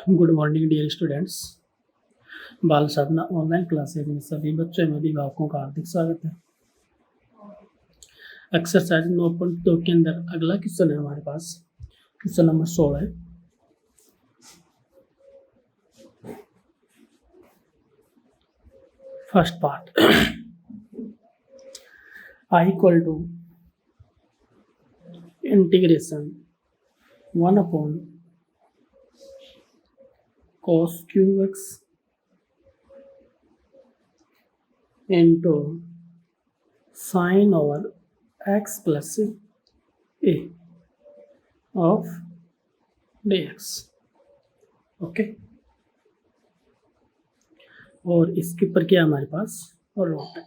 Good morning dear students. बाल साधना online classes में सभी बच्चों में अभिभावकों का हार्दिक स्वागत है। एक्सरसाइज 9.2 के अंदर अगला क्वेश्चन है हमारे पास, क्वेश्चन नंबर 16 है। First part, I equal to integration 1 upon cos cube x into sin over x plus a of dx। Okay, और इसके ऊपर क्या हमारे पास और रूट है।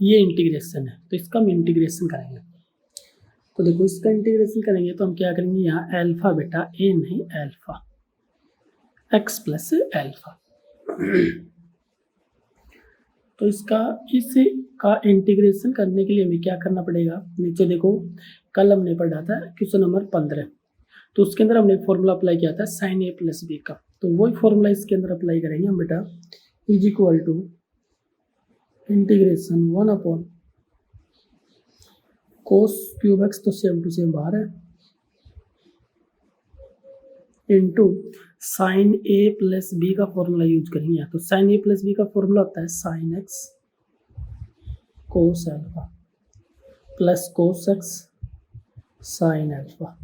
ये इंटीग्रेशन है, तो इसका हम इंटीग्रेशन करेंगे। तो देखो, इसका इंटीग्रेशन करेंगे तो हम क्या करेंगे, यहाँ एल्फा बेटा ए नहीं एल्फा एक्स प्लस एल्फा। तो इसका इंटीग्रेशन करने के लिए हमें क्या करना पड़ेगा, नीचे देखो कल हमने पढ़ा था क्वेश्चन नंबर 15, तो उसके अंदर हमने फॉर्मूला अप्लाई किया था साइन ए प्लस बी का। तो वही फॉर्मूला इसके अंदर अप्लाई करेंगे हम बेटा, is equal to integration 1 upon cos cube x, तो सेम टू सेम बाहर है, into sine a plus b का फॉर्मूला यूज करेंगे। तो साइन ए प्लस बी का फॉर्मूला होता है sine x cos alpha plus cos x sine alpha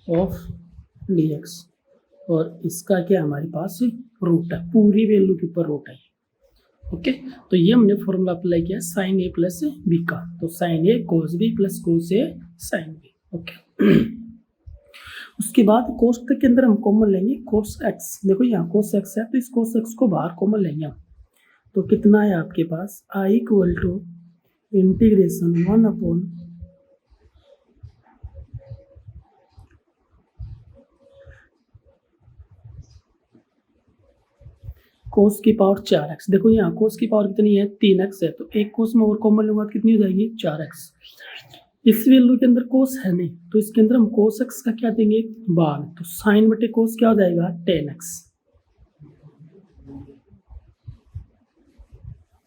of d x, और इसका क्या हमारे पास रूट है, पूरी वैल्यू के ऊपर रूट है। ओके, तो ये हमने फॉर्मूला अप्लाई किया साइन ए प्लस बी का, तो साइन ए कोस बी प्लस कोस ए साइन बी। ओके, उसके बाद कोस के अंदर हम कॉमन लेंगे कोस एक्स। देखो यहाँ कोस एक्स है, तो इस कोस एक्स को बाहर कॉमन लेंगे हम। तो कितना है आपके पास, I equal to integration 1 upon cos की पावर 4x। देखो यहाँ कोस की पावर कितनी है, 3x है, तो एक कोस में और कॉमन लूंगा तो कितनी हो जाएगी 4x। इस वैल्यू के अंदर कोस है नहीं, तो इसके अंदर हम कोस एक्स का क्या देंगे भाग, तो साइन बटे कोस क्या हो जाएगा 10x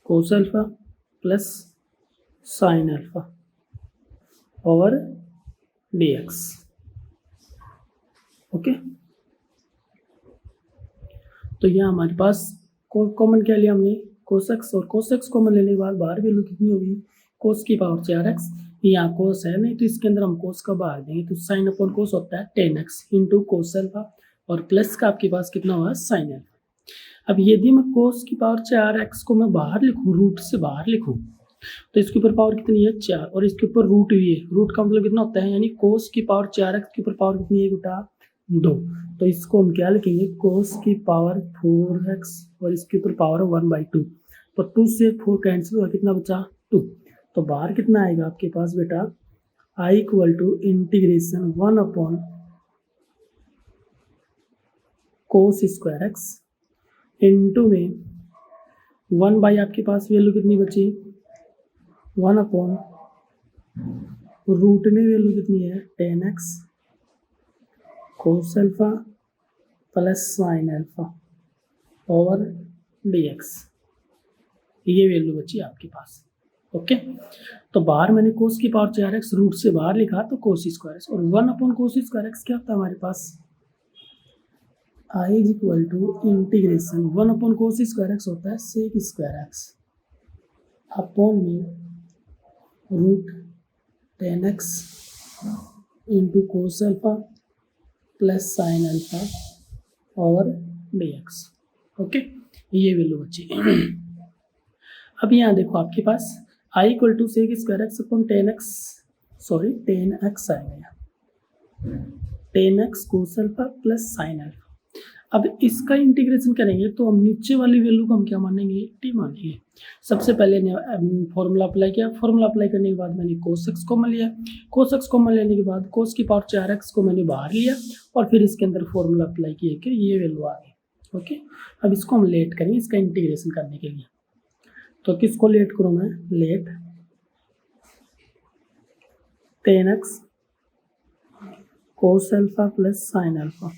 cos alpha plus sine alpha over dx। Okay, तो यहाँ हमारे पास कॉमन क्या लिया हमने कोस एक्स, और कोस एक्स कॉमन लेने के बाद बाहर वैल्यू कितनी होगी कोस की पावर 4x। यहाँ कोस है नहीं, तो इसके अंदर हम कोस का भाग देंगे, तो साइन अपॉन कोस होता है 10x इंटू कोस अल्फा, और प्लस का आपके पास कितना हुआ साइन अल्फा। अब यदि मैं कोस की पावर 4x को मैं बाहर लिखूँ, रूट से बाहर लिखूँ, तो इसके ऊपर पावर कितनी है 4, और इसके ऊपर रूट भी है। रूट का मतलब कितना होता है, यानी कोस की पावर 4x के ऊपर पावर कितनी है बेटा 2, तो इसको हम क्या लिखेंगे कोस की पावर 4x, और इसके ऊपर पावर 1/2, तो 2 से 4 कैंसिल हुआ, कितना बचा 2। तो बाहर कितना आएगा आपके पास बेटा, I equal to integration 1 upon cos square x into में 1 बाई आपके पास वैल्यू कितनी बची 1 अपॉन रूट में वैल्यू कितनी है 10x cos alpha plus sine alpha over dx। ये वैल्यू बची आपके पास। ओके, तो बाहर मैंने कोस की पावर 4x रूट से बाहर लिखा, तो कोस स्क्वायर एक्स, और 1 अपॉन कोस स्क्वायर एक्स क्या होता है हमारे पास, I is equal to integration 1 upon cos square x होता है सेक स्क्वायर एक्स अपॉन में root 10x into cos alpha plus sine alpha और dx। ओके, ये वैल्यू बची। अब यहाँ देखो आपके पास I equal to sec square x upon 10x आएगा, 10x cos alpha plus sine alpha. अब इसका इंटीग्रेशन करेंगे तो हम नीचे वाली वैल्यू को हम क्या मानेंगे टी मानेंगे। सबसे पहले फॉर्मूला अप्लाई किया, फॉर्मूला अप्लाई करने के बाद मैंने कोस एक्स कॉमन लिया, कोस एक्स कॉमन लेने के बाद कोस की पावर 4x को मैंने बाहर लिया, और फिर इसके अंदर फॉर्मूला अप्लाई किया कि ये वैल्यू आ गई। ओके, अब इसको हम लेट करेंगे इसका इंटीग्रेशन करने के लिए। तो किसको लेट करूँ मैं, let 10x cos alpha plus sine alpha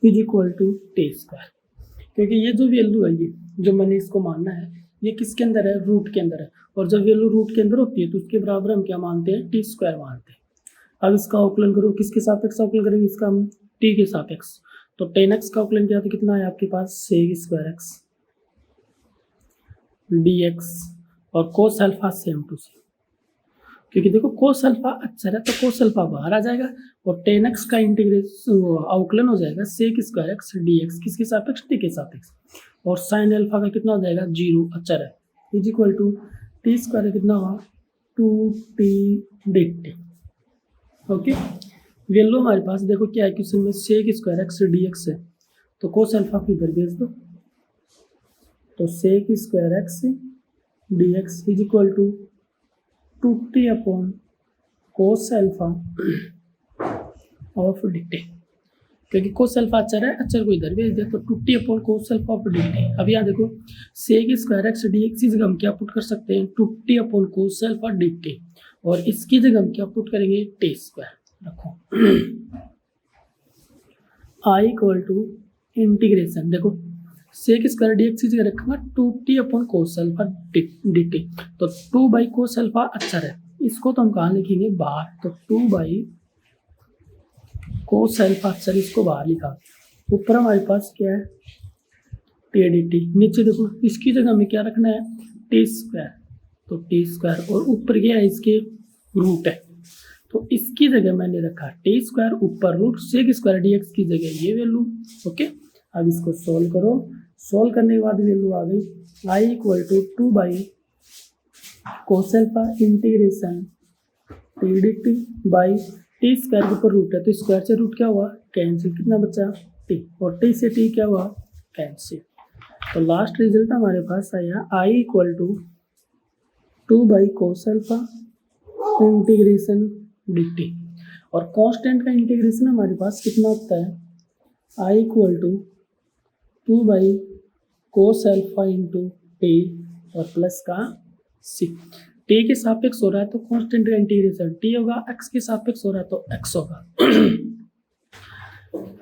is equal to t square. क्योंकि ये जो वैल्यू है, ये जो मैंने इसको मानना है, ये किसके अंदर है, रूट के अंदर है। और जब वैल्यू रूट के अंदर होती है तो उसके बराबर हम क्या मानते हैं, टी स्क्वायर मानते हैं। अब इसका अवकलन करो, किसके सापेक्ष अवकलन करेंगे, इसका हम टी के सापेक्ष। तो टेन एक्स का अवकलन किया तो कितना है आपके पास, sec square x d x. और cos alpha same to same, क्योंकि देखो कोस अल्फा अक्षर है तो कोस अल्फा बाहर आ जाएगा और टेन एक्स का इंटीग्रेशन अवकलन हो जाएगा sec square x d x, किसके सापेक्ष, टी के सापेक्ष। और साइन अल्फा का कितना हो जाएगा, जीरो अक्षर है, is equal to t square कितना हुआ, 2t dt। ओके, वैल्यू हमारे पास देखो क्या है, क्वेश्चन में sec square x d x है, तो कोस अल्फा को इधर भेज दो, तो sec square x d x is equal to 2t upon cos alpha of dt। क्योंकि कोस अल्फा अक्षर है, अक्षर को इधर भेज दिया, तो 2t upon cos alpha of dt। अब यहाँ देखो sec square x d x की जगह हम क्या पुट कर सकते हैं, 2t upon cos alpha dt, और इसकी जगह हम क्या पुट करेंगे, टी स्क्वायर। रखो आई इक्वल टू इंटीग्रेशन, देखो सेक स्क्वायर डी एक्स की जगह रखूंगा 2t upon cos alpha dt, तो 2 बाई कोस अल्फा अक्षर है, इसको तो हम कहाँ लिखेंगे, बाहर, तो 2 बाई कोस अल्फा अक्षर इसको बाहर लिखा। ऊपर हमारे पास क्या है, टी डी टी, नीचे देखो इसकी जगह हमें क्या रखना है, टी स्क्वायर, तो टी स्क्वायर, और ऊपर क्या है, इसके रूट है, तो इसकी जगह मैंने रखा टी स्क्वायर, ऊपर root sec square d x की जगह ये वैल्यू। ओके, अब इसको सोल्व करो, सोल्व करने के बाद वैल्यू आ गई I equal to 2 by cos alpha integration t d t by t square के ऊपर रूट है, तो स्क्वायर से रूट क्या हुआ, कैंसिल, कितना बचा, टी, और टी से टी क्या हुआ, कैंसिल। तो लास्ट रिजल्ट हमारे पास आया I equal to 2 by cos alpha integration D T. और कांस्टेंट का इंटीग्रेशन हमारे पास कितना होता है, I equal to 2 by cos alpha into T और प्लस का सी। टी के सापेक्ष हो रहा है तो कांस्टेंट का इंटीग्रेशन टी होगा, एक्स के सापेक्ष हो रहा है तो एक्स होगा।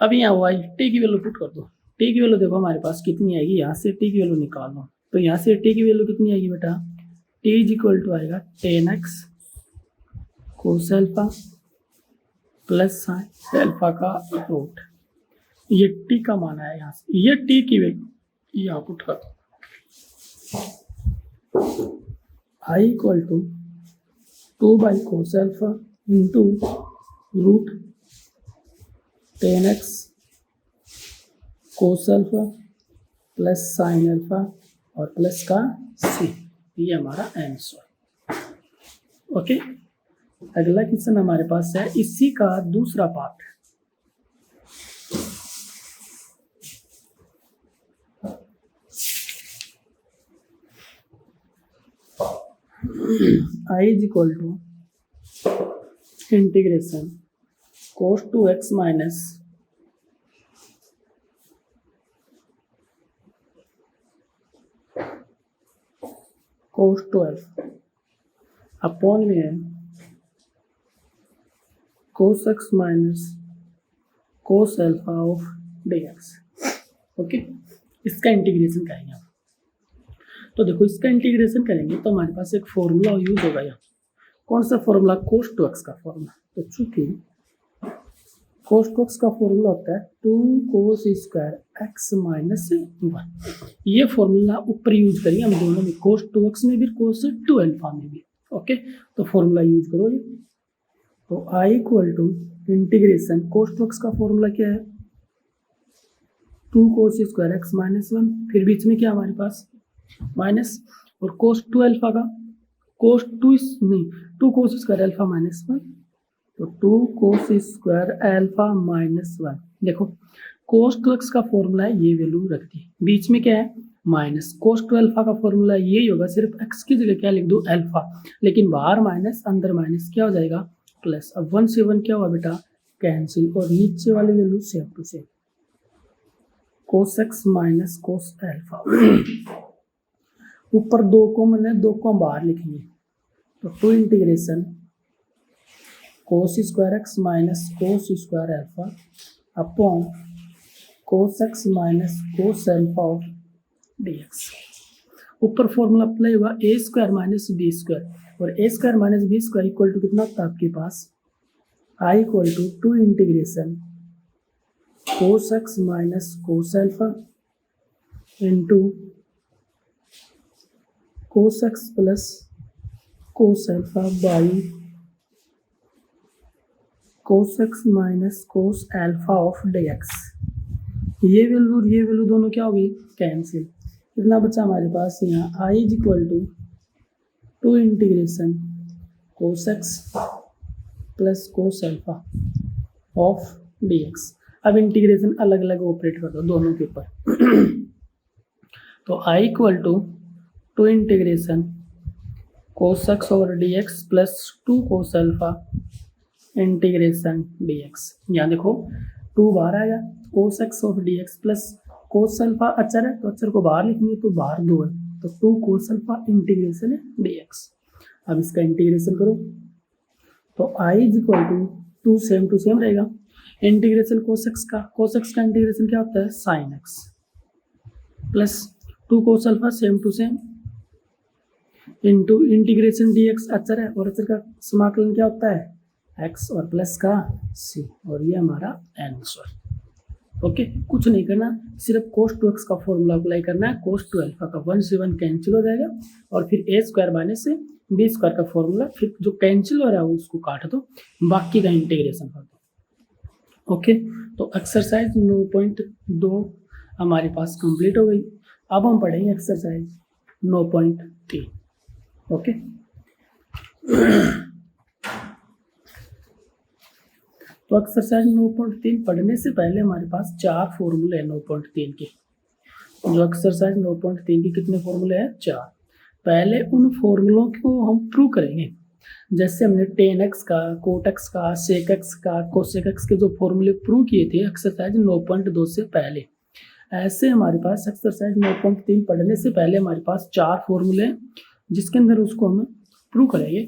अब यहाँ हुआ टी की वैल्यू पुट कर दो, टी की वैल्यू देखो हमारे पास कितनी आएगी, यहाँ से टी की वैल्यू निकाल लो, तो यहाँ से टी की वैल्यू कितनी आएगी बेटा, टी इज इक्वल टू आएगा 10x cos alpha plus sine alpha का रूट, ये टी का मान आया यहाँ से, ये टी की वैल्यू यहाँ पुट कर दो, आई equal to 2 by cos alpha into root 10x cos alpha plus sine alpha और प्लस का सी, ये हमारा आंसर। ओके, अगला क्वेश्चन हमारे पास है इसी का दूसरा part. I is equal to integration cos 2x minus cos 12 upon में cos x minus cos alpha of dx। Okay, इसका इंटीग्रेशन करेंगे आप, तो देखो इसका इंटीग्रेशन करेंगे तो हमारे पास एक फॉर्मूला यूज होगा यहाँ, कौन सा फॉर्मूला, cos 2x का फॉर्मूला। तो चूंकि cos 2x का फॉर्मूला होता है 2 cos स्क्वायर x माइनस 1, ये फॉर्मूला ऊपर यूज करेंगे हम दोनों में, cos 2x में भी cos 2 अल्फा में भी। ओके, तो फॉर्मूला यूज करो ये, तो i equal to integration cos 2x का फॉर्मूला क्या है, 2 cos स्क्वायर x माइनस 1, फिर बीच में क्या हमारे पास माइनस, और cos 2 अल्फा का cos 2 नहीं 2 cos स्क्वायर अल्फा माइनस 1, तो 2 cos स्क्वायर अल्फा माइनस 1। देखो cos 2x का फॉर्मूला है, ये वैल्यू रख दी, बीच में क्या है माइनस, cos 2 अल्फा का फॉर्मूला यही होगा, सिर्फ x की जगह क्या लिख दो अल्फा, लेकिन बाहर माइनस अंदर माइनस क्या हो जाएगा प्लस। अब 1 से 1 क्या हुआ बेटा कैंसिल, और नीचे वाली value same to same cos x minus cos alpha. ऊपर 2 कॉमन है, 2 को हम बाहर लिखेंगे, तो 2 integration cos square x minus cos square alpha upon cos x minus cos alpha of d x. ऊपर फॉर्मूला अप्लाई हुआ a square minus b square, और a square minus b square equal to कितना होता है आपके पास, I equal to 2 integration cos x minus cos alpha into cos x plus cos alpha by cos x minus cos alpha of d x. ये value दोनों क्या हो गई, कैंसिल। कितना बचा हमारे पास यहाँ, I is equal to 2 integration cos x plus cos alpha of d x. अब इंटीग्रेशन अलग अलग ऑपरेट कर दो दोनों के ऊपर। तो I equal to 2 integration cos x over d x plus 2 cos alpha integration d x. यहाँ देखो 2 बाहर आएगा, cos x of d x plus cos alpha अचर है तो अचर को बाहर लिखेंगे तो बाहर 2 है, तो 2 कोस अल्फा इंटीग्रेशन है डी एक्स। अब इसका इंटीग्रेशन करो तो I is equal to 2 same to same रहेगा, इंटीग्रेशन कोस एक्स का इंटीग्रेशन क्या होता है, sine x plus 2 cos alpha same to same into integration d x अचर है और अचर का समाकलन क्या होता है, एक्स और प्लस का सी, और ये हमारा आंसर। ओके, कुछ नहीं करना, सिर्फ कोस टू एक्स का फॉर्मूला अप्लाई करना है। कोस टू अल्फा का 1 से 1 कैंसिल हो जाएगा और फिर ए स्क्वायर माइनस से बी स्क्वायर का फॉर्मूला, फिर जो कैंसिल हो रहा है उसको काट दो, बाकी का इंटीग्रेशन कर दो। ओके, तो एक्सरसाइज 9.2 हमारे पास कंप्लीट हो गई। अब हम पढ़ेंगे एक्सरसाइज 9.3। ओके, तो एक्सरसाइज 9.3 पढ़ने से पहले हमारे पास 4 फॉर्मूले हैं 9.3 के। जो एक्सरसाइज 9.3 के कितने फॉर्मूले हैं, 4। पहले उन फॉर्मूलों को हम प्रूव करेंगे, जैसे हमने tan x का, cot x का, sec x का, cosec x के जो फॉर्मूले प्रूव किए थे एक्सरसाइज 9.2 से पहले, ऐसे हमारे पास एक्सरसाइज 9.3 पढ़ने से पहले हमारे पास 4 फॉर्मूले हैं जिसके अंदर उसको हम प्रूव करेंगे।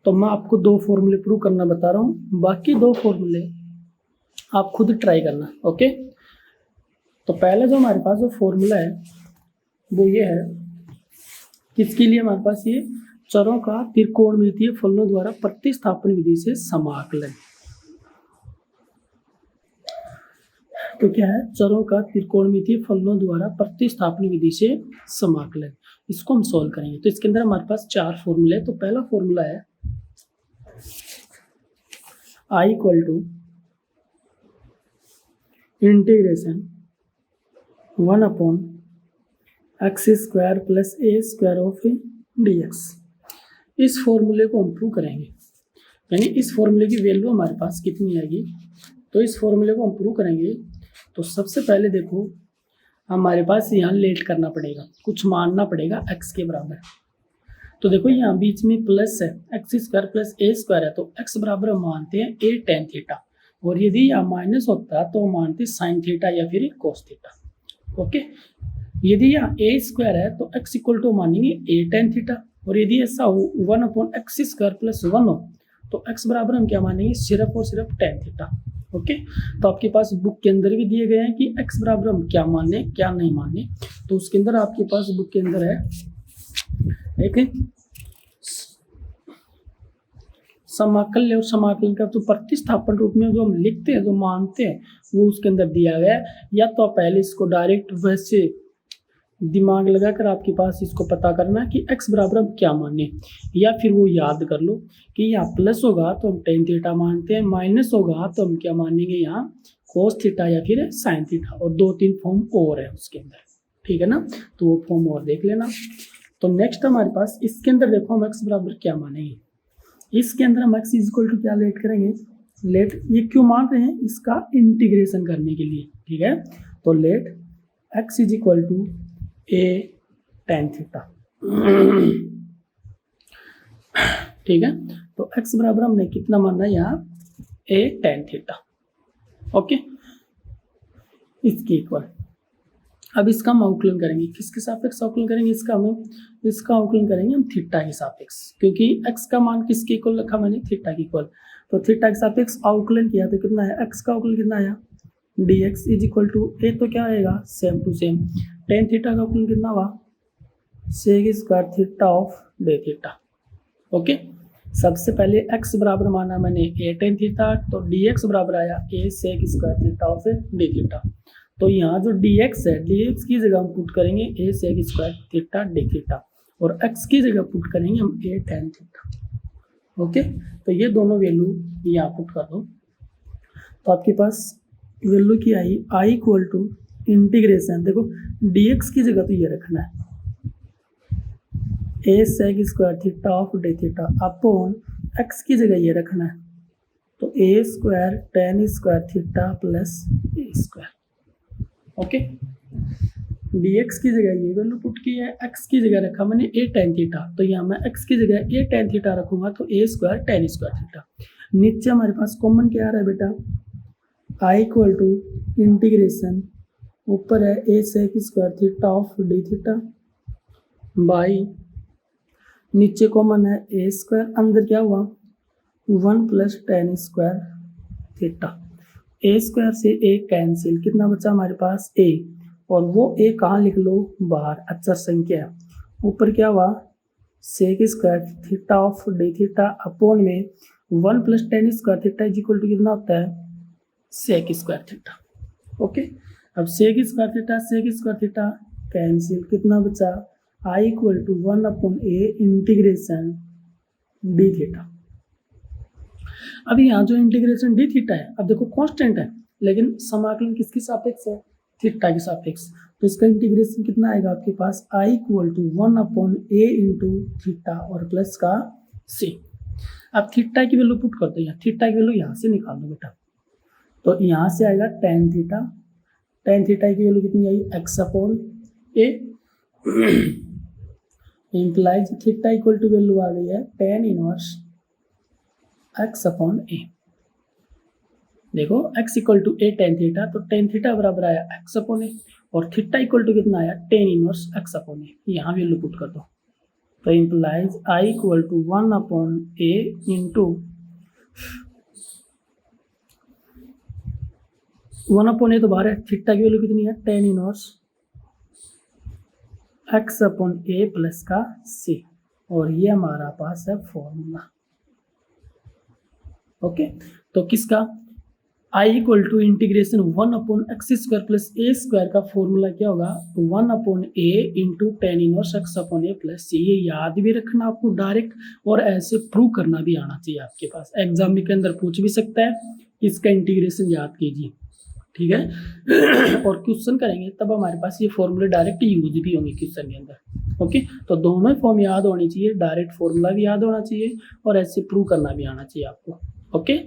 तो मैं आपको 2 फॉर्मूले प्रूव करना बता रहा हूँ, बाकी 2 फॉर्मूले आप खुद ट्राई करना। ओके, तो पहले जो हमारे पास जो फॉर्मूला है वो ये है, किसके लिए हमारे पास, ये चरों का त्रिकोणमितीय फलनों द्वारा प्रतिस्थापन विधि से समाकलन। तो क्या है, चरों का त्रिकोणमितीय फलनों द्वारा प्रतिस्थापन विधि से समाकलन, इसको हम सॉल्व करेंगे। तो इसके अंदर हमारे पास 4 फॉर्मूले हैं। तो पहला फॉर्मूला है I equal to integration 1 upon x square plus a square of d x. इस फॉर्मूले को हम प्रूव करेंगे, यानी इस फॉर्मूले की वैल्यू हमारे पास कितनी आएगी। तो इस फॉर्मूले को हम प्रूव करेंगे तो सबसे पहले देखो हमारे पास यहाँ लेट करना पड़ेगा, कुछ मानना पड़ेगा x के बराबर। तो देखो यहाँ बीच में प्लस है, x square plus a square है, तो x बराबर हम मानते हैं a tan थीटा, और यदि यहाँ माइनस होता है तो हम मानते हैं साइन थीटा या फिर कोस थीटा। ओके, यदि यहाँ a स्क्वायर है तो x इक्वल टू मानेंगे a tan थीटा, और यदि ऐसा हो 1 अपॉन एक्स स्क्वायर प्लस 1 हो तो x बराबर हम क्या मानेंगे, सिर्फ और सिर्फ tan थीटा। ओके, तो आपके पास बुक के अंदर भी दिए गए हैं कि x बराबर हम क्या माने क्या नहीं माने। तो उसके अंदर आपके पास बुक के अंदर है एक समाकल्य, और समाकलन का तो प्रतिस्थापन रूप में जो हम लिखते हैं, जो मानते हैं, वो उसके अंदर दिया गया है। या तो आप पहले इसको डायरेक्ट वैसे दिमाग लगाकर आपके पास इसको पता करना कि x बराबर हम क्या माने, या फिर वो याद कर लो कि यहाँ प्लस होगा तो हम tan थीटा मानते हैं, माइनस होगा तो हम क्या मानेंगे, यहाँ कोस थीटा या फिर साइन थीटा, और 2-3 फॉर्म और है उसके अंदर। ठीक है ना, तो वो फॉर्म और देख लेना। तो नेक्स्ट हमारे पास इसके अंदर देखो हम x बराबर क्या मानेंगे। इसके अंदर हम x इज इक्वल टू क्या लेट करेंगे, लेट ये क्यों मान रहे हैं, इसका इंटीग्रेशन करने के लिए। ठीक है, तो let x is equal to a tan theta. ठीक है, तो x बराबर हमने कितना माना है यहाँ, a tan थीटा। ओके, इसके इक्वल अब इसका हम अवकलन करेंगे, किसके सापेक्ष अवकलन करेंगे, इसका अवकलन करेंगे हम थीटा के सापेक्ष, क्योंकि x का मान किसके इक्वल रखा मैंने, थीटा के इक्वल। तो थीटा के सापेक्ष अवकलन किया तो कितना है, x का अवकलन कितना आया, dx is equal to a, तो क्या आएगा, same to same tan theta का अवकलन कितना हुआ, sec square theta of d theta. Okay, सबसे पहले x बराबर माना मैंने ए टेन थीटा, तो dx बराबर आया a sec square theta of d theta. तो यहाँ जो dx है, dx की जगह हम पुट करेंगे a sec square theta d theta, और x की जगह पुट करेंगे हम ए टेन थीटा। ओके, तो ये दोनों वैल्यू यहाँ पुट कर दो, तो आपके पास वैल्यू की I I equal to integration, देखो dx की जगह तो ये रखना है a sec square theta of d theta upon x की जगह ये रखना है, तो a square tan square theta plus a square. Okay, dx की जगह ये वैल्यू पुट की है, x की जगह रखा मैंने ए टेन थीटा, तो यहाँ मैं x की जगह ए टेन थीटा रखूंगा, तो a square tan square theta. नीचे हमारे पास कॉमन क्या आ रहा है बेटा, आई इक्वल टू इंटीग्रेशन, ऊपर है a sec square theta of d theta by, नीचे कॉमन है ए स्क्वायर, अंदर क्या हुआ 1 plus tan square theta, a square से ए कैंसिल, कितना बचा हमारे पास ए, और वो ए कहाँ लिख लो, बाहर, अचर संख्या। ऊपर क्या हुआ sec square theta of d theta upon में 1 plus tan square theta is equal to कितना होता है, सेक स्क्वायर थीटा। ओके, अब सेक स्क्वायर थीटा कैंसिल, कितना बचा I equal to 1 upon a integration d theta. अब यहाँ जो इंटीग्रेशन डी थीटा है, अब देखो कांस्टेंट है, लेकिन समाकलन किसके सापेक्ष है, थीटा के सापेक्ष, तो इसका इंटीग्रेशन कितना आएगा आपके पास, I equal to 1 upon a into theta और प्लस का सी। अब थीटा की वैल्यू पुट करते हैं, थीटा की वैल्यू यहाँ से निकाल दो बेटा, तो यहाँ से आएगा टेन थीटा की वैल्यू कितनी आई, x upon a, implies theta equal to value आ गई है tan inverse x upon a. देखो x equal to a tan theta, तो टेन थीटा बराबर आया एक्स अपॉन ए, और थीटा इक्वल टू कितना आया, टेन इनवर्स एक्स अपॉन ए, यहाँ वैल्यू पुट कर दो, तो implies I equal to 1 upon a into 1 upon a तो बाहर है, थीटा की वैल्यू कितनी है, tan inverse x upon a plus का सी, और ये हमारा पास है फॉर्मूला। ओके, तो किसका i equal to integration 1 upon x square plus a square का फॉर्मूला क्या होगा, 1 upon a into tan inverse x upon a plus c. ये याद भी रखना आपको डायरेक्ट, और ऐसे प्रूव करना भी आना चाहिए आपके पास, एग्जाम के अंदर पूछ भी सकता है, इसका इंटीग्रेशन याद कीजिए, ठीक है। और क्वेश्चन करेंगे तब हमारे पास ये फॉर्मूले डायरेक्ट यूज भी होंगे क्वेश्चन के अंदर। ओके, तो दोनों ही फॉर्म याद होनी चाहिए, डायरेक्ट फॉर्मूला भी याद होना चाहिए और ऐसे प्रूव करना भी आना चाहिए आपको। ओके,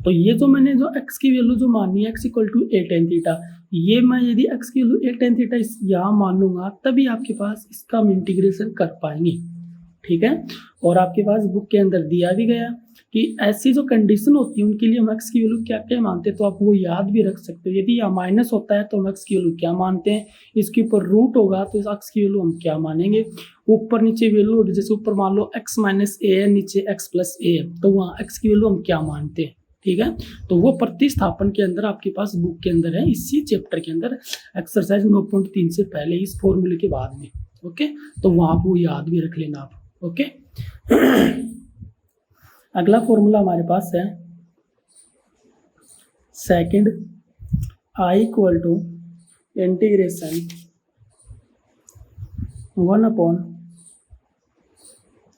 तो ये जो मैंने जो x की वैल्यू जो मानी है x equal to a tan theta, ये मैं यदि x की वैल्यू ए टेन थीटा यहाँ मान लूंगा, तभी आपके पास इसका हम इंटीग्रेशन कर पाएंगे, ठीक है। और आपके पास बुक के अंदर दिया भी गया कि ऐसी जो कंडीशन होती है उनके लिए हम x की वैल्यू क्या क्या मानते हैं, तो आप वो याद भी रख सकते हो। यदि यहाँ माइनस होता है तो हम x की वैल्यू क्या मानते हैं, इसके ऊपर रूट होगा तो इस x की वैल्यू हम क्या मानेंगे, ऊपर नीचे वैल्यू, जैसे ऊपर मान लो x माइनस ए है, नीचे x प्लस ए है, तो वहाँ x की वैल्यू हम क्या मानते हैं, ठीक है। तो वो प्रतिस्थापन के अंदर आपके पास बुक के अंदर है, इसी चैप्टर के अंदर एक्सरसाइज 9.3 से पहले, इस फॉर्मूले के बाद में। ओके, तो वहाँ आप वो याद भी रख लेना आप। ओके, अगला फॉर्मूला हमारे पास है second, I equal to integration 1 upon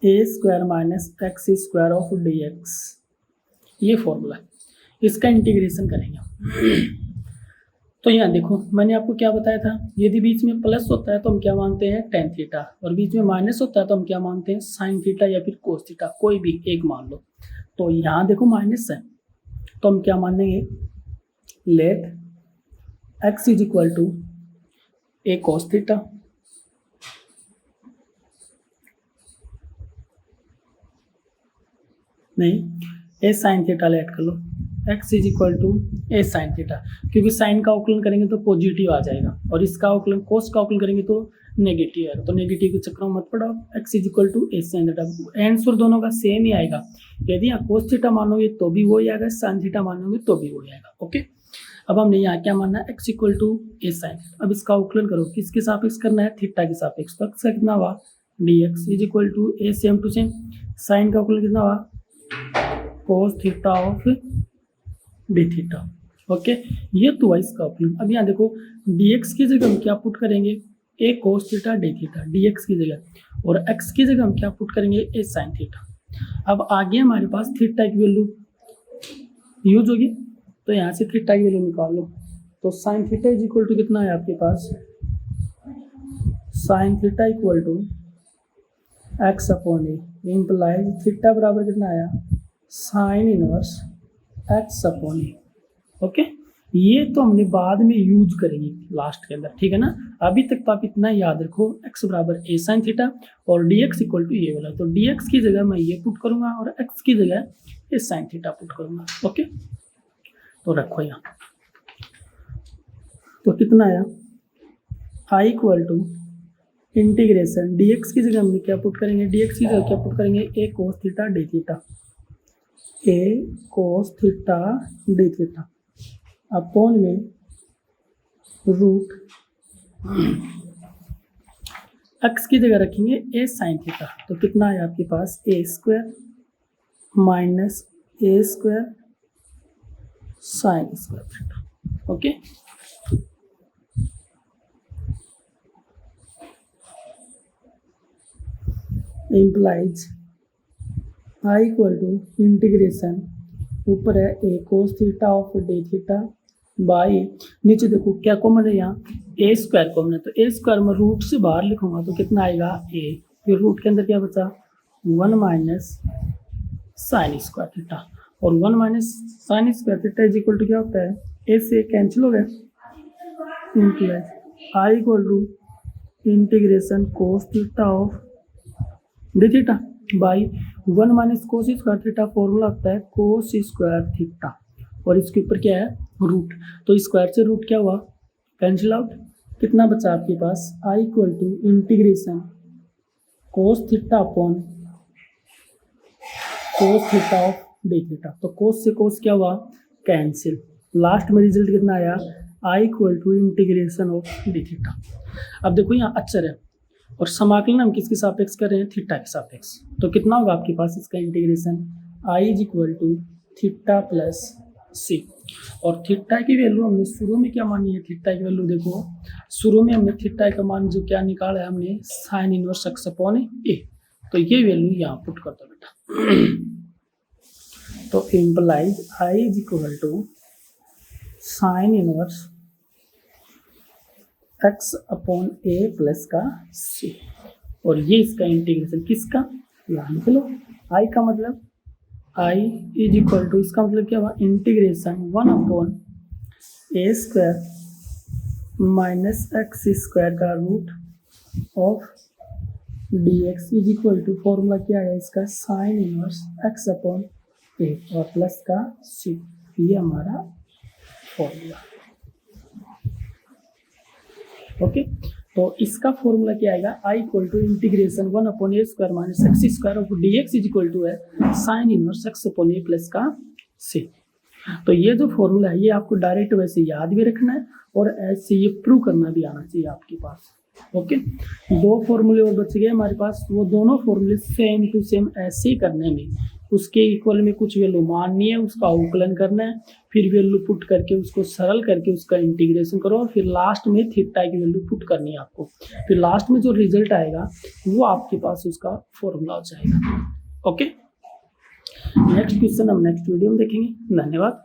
a square minus x square of d x, ये फॉर्मूला, इसका इंटीग्रेशन करेंगे। तो यहाँ देखो मैंने आपको क्या बताया था, यदि बीच में प्लस होता है तो हम क्या मानते हैं टेन थीटा, और बीच में माइनस होता है तो हम क्या मानते हैं साइन थीटा या फिर कोस थीटा, कोई भी एक मान लो। तो यहाँ देखो माइनस है तो हम क्या मानेंगे, let x is equal to a cos theta, नहीं ए साइन थीटा लेट कर लो, x is equal to a sine theta, क्योंकि साइन का अवकलन करेंगे तो पॉजिटिव आ जाएगा और इसका अवकलन कोस का अवकलन करेंगे तो नेगेटिव आएगा, तो नेगेटिव के चक्कर में मत पड़ो। x is equal to a sine theta, answer दोनों का सेम ही आएगा। यदि यहाँ कोस थीटा मानोगे तो भी वही आएगा, साइन थीटा मानोगे तो भी वही आएगा। ओके, अब हमने यहाँ क्या मानना है, x equal to a sine. अब इसका अवकलन करो, किसके सापेक्ष करना है, थीटा के सापेक्ष। तो x का कितना हुआ, dx is equal to a same to same, sine का अवकलन कितना हुआ, cos theta of d theta. Okay, ये तो हुआ इसका अवकलन। अब यहाँ देखो dx की जगह हम क्या पुट करेंगे, a cos theta d theta dx की जगह, और x की जगह हम क्या पुट करेंगे, ए साइन थीटा। अब आगे हमारे पास थीटा की वैल्यू यूज होगी, तो यहाँ से थीटा की वैल्यू निकाल लो। तो sine theta is equal to कितना है आपके पास, sine theta equal to x upon a, implies theta बराबर कितना आया, sine inverse x upon a. Okay, ये तो हमने बाद में यूज करेंगे लास्ट के अंदर, ठीक है ना। अभी तक तो आप इतना याद रखो, x बराबर ए साइन थीटा और dx इक्वल टू ये वाला। तो dx की जगह मैं ये पुट करूंगा और x की जगह ए साइन थीटा पुट करूंगा। ओके, तो रखो यहाँ, तो कितना आया, i equal to integration dx की जगह हमने क्या पुट करेंगे, dx की जगह क्या पुट करेंगे, a cos theta d theta, a cos theta d theta upon में रूट x की जगह रखेंगे ए साइन थीटा। तो कितना है आपके पास, a square minus a square sine square theta. Okay, implies I equal to integration, ऊपर है a cos theta of d theta by, नीचे देखो क्या कॉमन है, यहाँ ए स्क्वायर कॉमन है, तो ए स्क्वायर में रूट से बाहर लिखूंगा तो कितना आएगा, ए, फिर रूट के अंदर क्या बचा, 1 माइनस साइन स्क्वायर थीटा, और 1 माइनस sine square theta is equal to क्या होता है, ए से कैंसिल हो गया, implies I equal to integration cos theta of d theta by 1 minus cos square theta, formula होता है कोस स्क्वायर थीटा, और इसके ऊपर क्या है, रूट। तो स्क्वायर से रूट क्या हुआ, कैंसिल आउट, कितना बचा आपके पास, I equal to integration cos theta upon cos theta of d theta. तो कोस से कोस क्या हुआ, कैंसिल, लास्ट में रिजल्ट कितना आया, I equal to integration of d theta. अब देखो यहाँ अक्षर है और समाकलन हम किसके सापेक्ष कर रहे हैं, थीटा के सापेक्ष। तो कितना होगा आपके पास इसका integration, I is equal to theta plus c, और थीटा की वैल्यू हमने शुरू में क्या मानी है, थीटा की वैल्यू देखो शुरू में हमने थीटा का मान जो क्या निकाला है हमने, sine inverse x upon a, तो ये वैल्यू यहाँ पुट कर दो बेटा। तो implies I is equal to sine inverse x upon a plus का सी, और ये इसका इंटीग्रेशन किसका, यहाँ लिख लो, आई का मतलब आई इज इक्वल टू, इसका मतलब क्या हुआ, integration 1 upon a square minus x square का root of d x is equal to, formula क्या है इसका, sine inverse x upon a और प्लस का सी, ये हमारा फॉर्मूला। ओके, तो इसका फॉर्मूला क्या आएगा, आई equal to integration 1 upon a square minus x square of d x is equal to है sign inverse x upon a plus का सी। तो ये जो फॉर्मूला है ये आपको डायरेक्ट वैसे याद भी रखना है और ऐसे ये प्रूव करना भी आना चाहिए आपके पास। ओके, 2 फॉर्मूले और बच गए हमारे पास, वो दोनों फॉर्मूले सेम टू सेम ऐसे ही करने में, उसके इक्वल में कुछ वैल्यू माननी है, उसका अवकलन करना है, फिर वैल्यू पुट करके उसको सरल करके उसका इंटीग्रेशन करो, और फिर लास्ट में थीटा की वैल्यू पुट करनी है आपको, फिर लास्ट में जो रिजल्ट आएगा वो आपके पास उसका फॉर्मूला हो जाएगा। ओके, नेक्स्ट क्वेश्चन हम नेक्स्ट वीडियो में देखेंगे। धन्यवाद।